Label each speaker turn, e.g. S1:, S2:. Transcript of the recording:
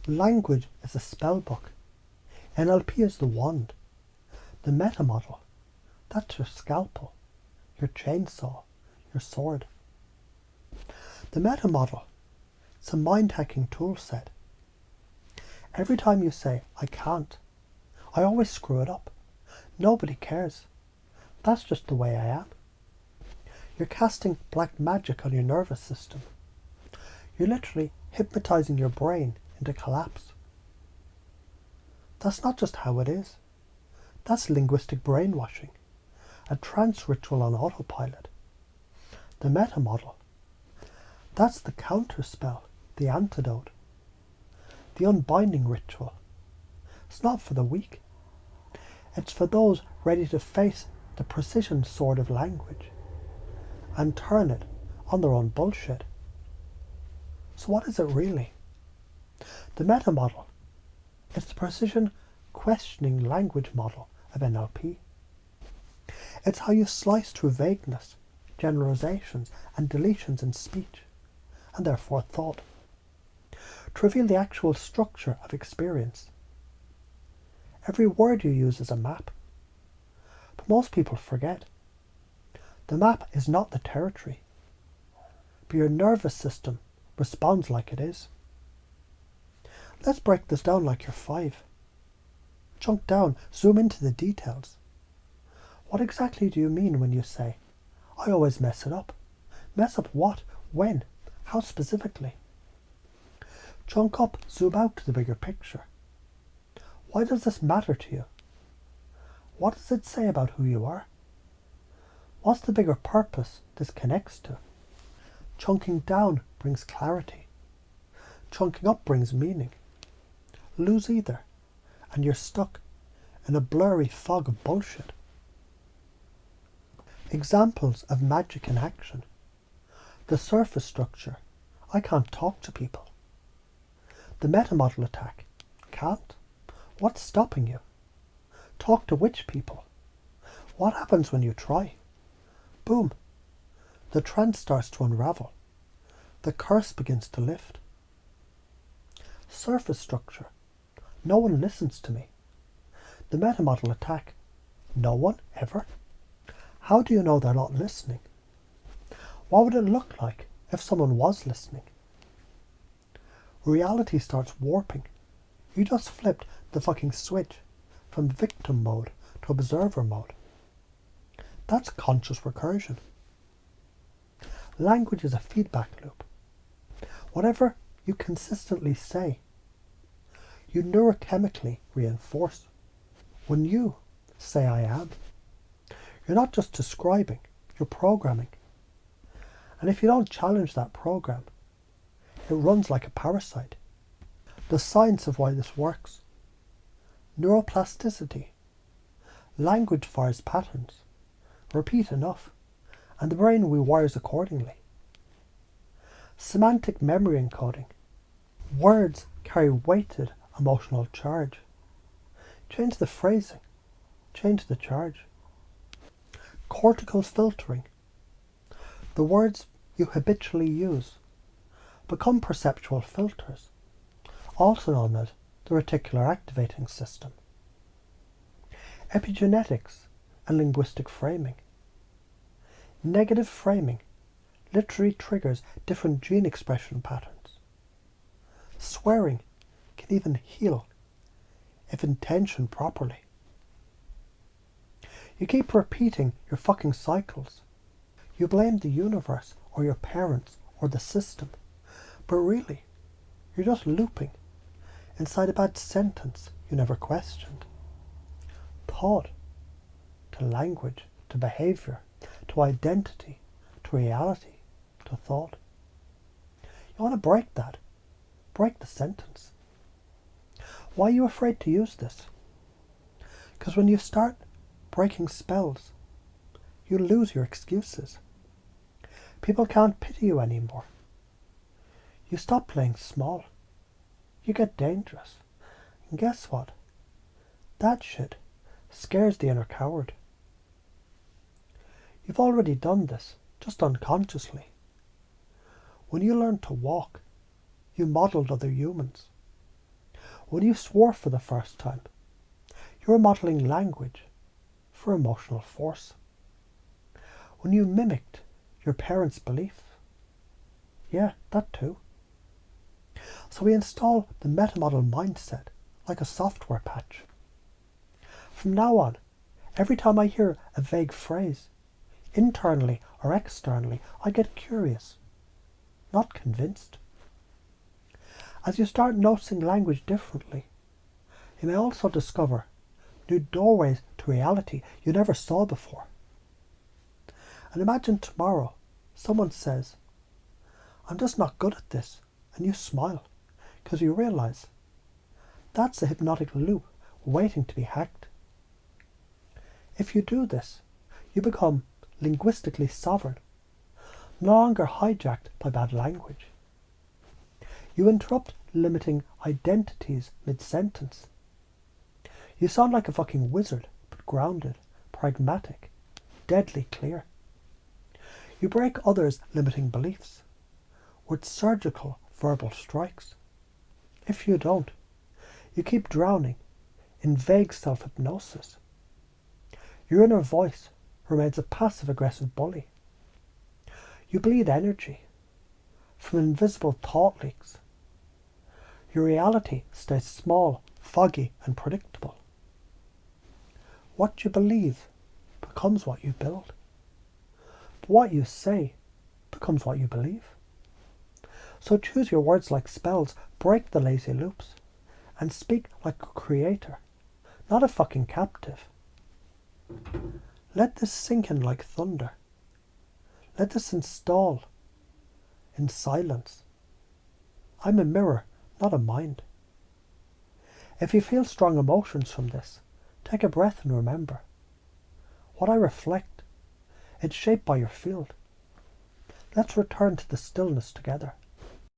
S1: Language is a spell book. NLP is the wand. The meta model, that's your scalpel, your chainsaw, your sword. The meta model, it's a mind-hacking tool set. Every time you say, I can't, I always screw it up. Nobody cares. That's just the way I am. You're casting black magic on your nervous system. You're literally hypnotizing your brain into collapse. That's not just how it is. That's linguistic brainwashing, a trance ritual on autopilot. The meta model, that's the counterspell, the antidote, the unbinding ritual. It's not for the weak. It's for those ready to face the precision sword of language and turn it on their own bullshit. So what is it really? The meta model, it's the precision questioning language model of NLP. It's how you slice through vagueness, generalizations and deletions in speech, and therefore thought, to reveal the actual structure of experience. Every word you use is a map. But most people forget. The map is not the territory, but your nervous system responds like it is. Let's break this down like you're 5. Chunk down, zoom into the details. What exactly do you mean when you say, I always mess it up? Mess up what? When? How specifically? Chunk up, zoom out to the bigger picture. Why does this matter to you? What does it say about who you are? What's the bigger purpose this connects to? Chunking down brings clarity. Chunking up brings meaning. Lose either, and you're stuck in a blurry fog of bullshit. Examples of magic in action. The surface structure. I can't talk to people. The meta-model attack. Can't? What's stopping you? Talk to which people? What happens when you try? Boom. The trance starts to unravel. The curse begins to lift. Surface structure. No one listens to me. The meta-model attack. No one, ever? How do you know they're not listening? What would it look like if someone was listening? Reality starts warping. You just flipped the fucking switch from victim mode to observer mode. That's conscious recursion. Language is a feedback loop. Whatever you consistently say, you neurochemically reinforce. When you say I am, you're not just describing, you're programming. And if you don't challenge that program, it runs like a parasite. The science of why this works. Neuroplasticity. Language fires patterns. Repeat enough, and the brain rewires accordingly. Semantic memory encoding. Words carry weighted emotional charge. Change the phrasing. Change the charge. Cortical filtering. The words you habitually use become perceptual filters, also known as the reticular activating system. Epigenetics and linguistic framing. Negative framing literally triggers different gene expression patterns. Swearing can even heal if intentioned properly. You keep repeating your fucking cycles. You blame the universe or your parents or the system, but really, you're just looping inside a bad sentence you never questioned. Thought to language to behaviour to identity to reality to thought. You want to break that. Break the sentence. Why are you afraid to use this? Because when you start breaking spells, you lose your excuses. People can't pity you anymore. You stop playing small. You get dangerous. And guess what? That shit scares the inner coward. You've already done this, just When you swore for the first time, you were modelling language for emotional force. When you mimicked your parents' beliefs, yeah, that too. So we install the metamodel mindset like a software patch. From now on, every time I hear a vague phrase, internally or externally, I get curious, not convinced. As you start noticing language differently, you may also discover new doorways to reality you never saw before. And imagine tomorrow someone says, "I'm just not good at this," and you smile because you realise that's a hypnotic loop waiting to be hacked. If you do this, you become linguistically sovereign, no longer hijacked by bad language. You interrupt limiting identities mid-sentence. You sound like a fucking wizard, but grounded, pragmatic, deadly clear. You break others' limiting beliefs with surgical verbal strikes. If you don't, you keep drowning in vague self-hypnosis. Your inner voice remains a passive-aggressive bully. You bleed energy from invisible thought leaks. Your reality stays small, foggy, and predictable. What you believe becomes what you build. But what you say becomes what you believe. So choose your words like spells, break the lazy loops, and speak like a creator, not a fucking captive. Let this sink in like thunder. Let this install in silence. I'm a mirror, not a mind. If you feel strong emotions from this, take a breath and remember. What I reflect, it's shaped by your field. Let's return to the stillness together.